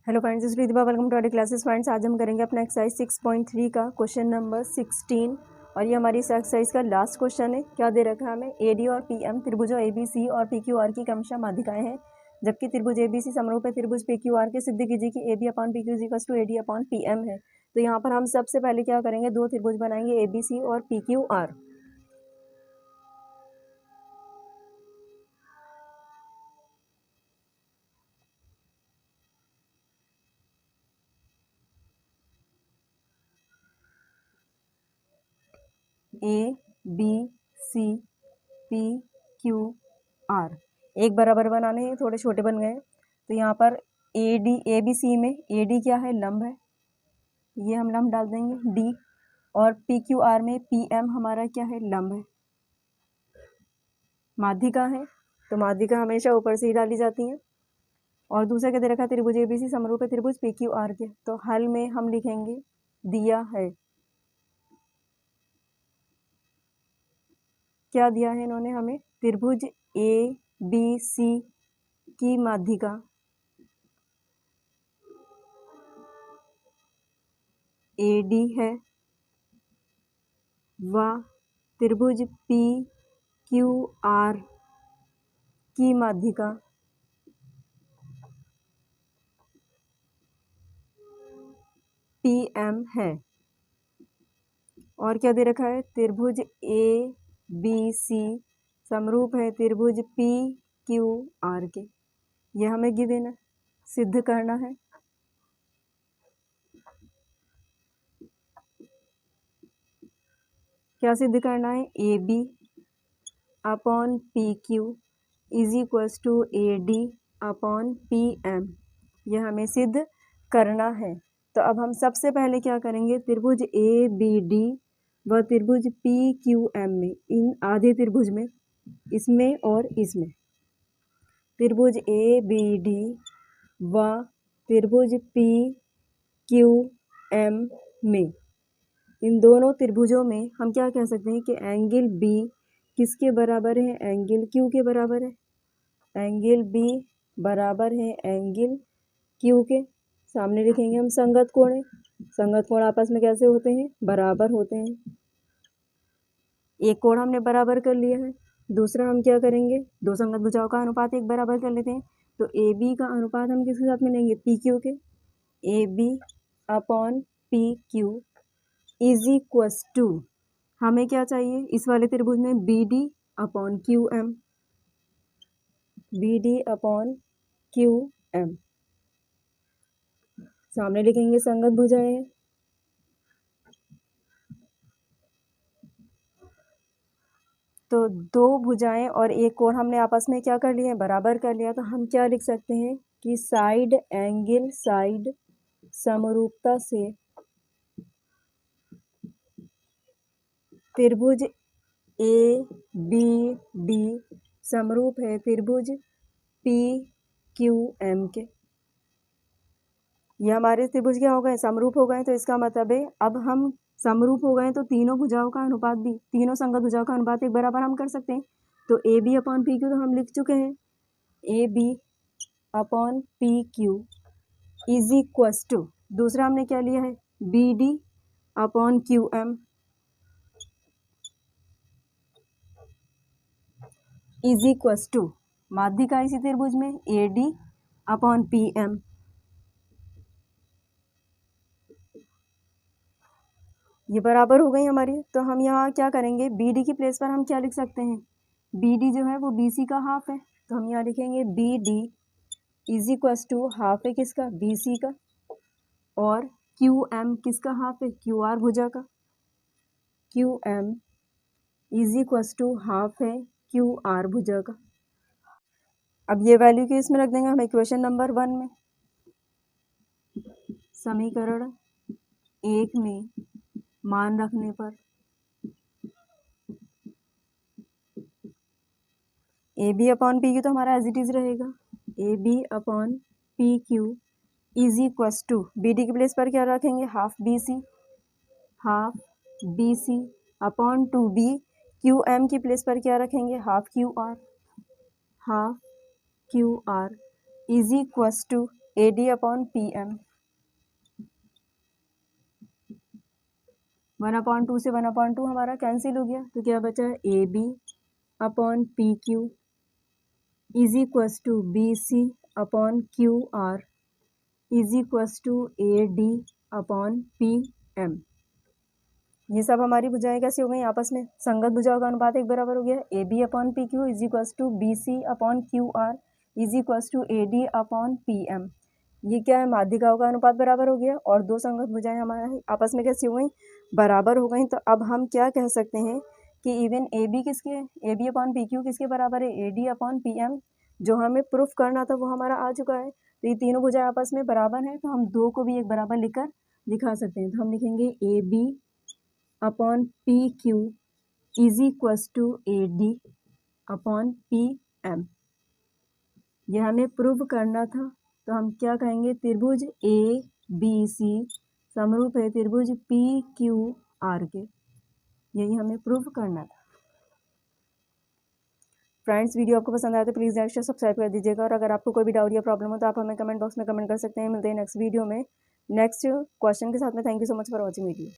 Hello friends, इस Pratibha welcome to our classes. Friends, आज हम करेंगे अपना एक्सरसाइज 6.3 का क्वेश्चन नंबर 16 और ये हमारी इस एक्सरसाइज का लास्ट क्वेश्चन है। क्या दे रखा है हमें? एडी और पीएम त्रिभुजों एबीसी और पीक्यूआर की क्रमशः माध्यिकाएं हैं, जबकि त्रिभुज एबीसी समरूप है त्रिभुज पीक्यूआर के। सिद्ध कीजिए कि AB upon PQ is equal to AD upon PM है। तो यहाँ पर हम सबसे पहले क्या करेंगे, दो त्रिभुज बनाएंगे एबीसी और PQR. A B C P Q R एक बराबर बनाने हैं, थोड़े छोटे बन गए। तो यहाँ पर ए डी ए बी सी में ए डी क्या है? लंब है, ये हम लंब डाल देंगे डी। और पी क्यू आर में पी एम हमारा क्या है? लंब है। माध्यिका है तो माध्यिका हमेशा ऊपर से ही डाली जाती हैं। और दूसरा क्या दे रखा है? त्रिभुज एबीसी समरूप है त्रिभुज पी क्यू आर के। तो हल में हम लिखेंगे दिया है, क्या दिया है इन्होंने हमें? त्रिभुज ए बी सी की माध्यिका ए डी है व त्रिभुज पी क्यू आर की माध्यिका पी एम है। और क्या दे रखा है? त्रिभुज ए बी सी समरूप है त्रिभुज पी क्यू आर के। यह हमें गिवन है, सिद्ध करना है। क्या सिद्ध करना है? A B upon P Q is equals to A D upon P M, यह हमें सिद्ध करना है। तो अब हम सबसे पहले क्या करेंगे, त्रिभुज ए बी डी व त्रिभुज पी क्यू एम में, इन आधे त्रिभुज में, इसमें और इसमें, त्रिभुज ए बी डी व त्रिभुज पी क्यू एम में, इन दोनों त्रिभुजों में हम क्या कह सकते हैं कि एंगल बी किसके बराबर है? एंगल क्यू के बराबर है। एंगल बी बराबर है एंगल क्यू के। सामने लिखेंगे हम संगत कोण है। संगत कोण आपस में कैसे होते हैं? बराबर होते हैं। एक कोण हमने बराबर कर लिया है, दूसरा हम क्या करेंगे, दो संगत भुजाओं का अनुपात एक बराबर कर लेते हैं। तो ए बी का अनुपात हम किसके साथ में लेंगे? पी क्यू के। A B upon P Q is equals to, हमें क्या चाहिए इस वाले त्रिभुज में? B D upon Q M, B D upon Q M. सामने लिखेंगे संगत भुजाएं, तो दो भुजाएं और एक कोण हमने आपस में क्या कर लिया है? बराबर कर लिया। तो हम क्या लिख सकते हैं कि साइड एंगल साइड समरूपता से त्रिभुज ए बी डी समरूप है त्रिभुज पी क्यू एम के। ये हमारे त्रिभुज क्या हो गए? समरूप हो गए। तो इसका मतलब है अब हम समरूप हो गए तो तीनों भुजाओं का अनुपात भी, तीनों संगत भुजाओं का अनुपात एक बराबर हम कर सकते हैं। तो A B upon P Q तो हम लिख चुके हैं, A B upon P Q is equals to, दूसरा हमने क्या लिया है? B D upon Q M is equals to, माध्यिका इसी त्रिभुज में A D upon P M. ये बराबर हो गई हमारी। तो हम यहाँ क्या करेंगे, बी डी की प्लेस पर हम क्या लिख सकते हैं? बी डी जो है वो बी सी का हाफ है। तो हम यहाँ लिखेंगे B D is equals to half है किसका? बी सी का। और क्यू एम किसका हाफ है? क्यू आर भुजा का। Q M is equals to half है क्यू आर भुजा का। अब ये वैल्यू किस में रख देंगे हम? इक्वेशन नंबर 1 में। समीकरण 1 में मान रखने पर A B upon P Q तो हमारा एज इट इज रहेगा, A B upon P Q is equals to, B D की प्लेस पर क्या रखेंगे? Half B C, half B C upon two B. Q M की प्लेस पर क्या रखेंगे? Half Q R, half Q R is equals to AD upon PM, 1/2 से 1/2 हमारा कैंसिल हो गया, तो क्या बचा AB upon PQ is equals to BC upon QR is equals to AD upon PM। ये सब हमारी भुजाएं कैसी हो गई आपस में, संगत भुजाओं का अनुपात एक बराबर हो गया। AB upon PQ is equals to BC upon QR is equals to AD upon PM। ये क्या है, माध्यिकाओं का अनुपात बराबर हो गया और दो संगत भुजाएं हमारे आपस में कैसी हो गई, बराबर हो गई। तो अब हम क्या कह सकते हैं कि इवन AB किसके, AB अपॉन PQ किसके बराबर है, AD अपॉन PM। जो हमें प्रूफ करना था वो हमारा आ चुका है। तो ये तीनों भुजाएं आपस में बराबर हैं, तो हम दो को भी एक बराबर लिखकर दिखा सकते हैं। तो हम लिखेंगे AB upon PQ is equals to AD upon PM। यह हमें प्रूव करना था, तो हम क्या कहेंगे, त्रिभुज ABC समरूप है त्रिभुज PQR के, यही हमें प्रूव करना था। फ्रेंड्स, वीडियो आपको पसंद आया तो प्लीज़ लाइक शेयर सब्सक्राइब कर दीजिएगा, और अगर आपको कोई भी डाउट या प्रॉब्लम हो तो आप हमें कमेंट बॉक्स में कमेंट कर सकते हैं। मिलते हैं नेक्स्ट वीडियो में नेक्स्ट क्वेश्चन के साथ में। Thank you so much for watching video.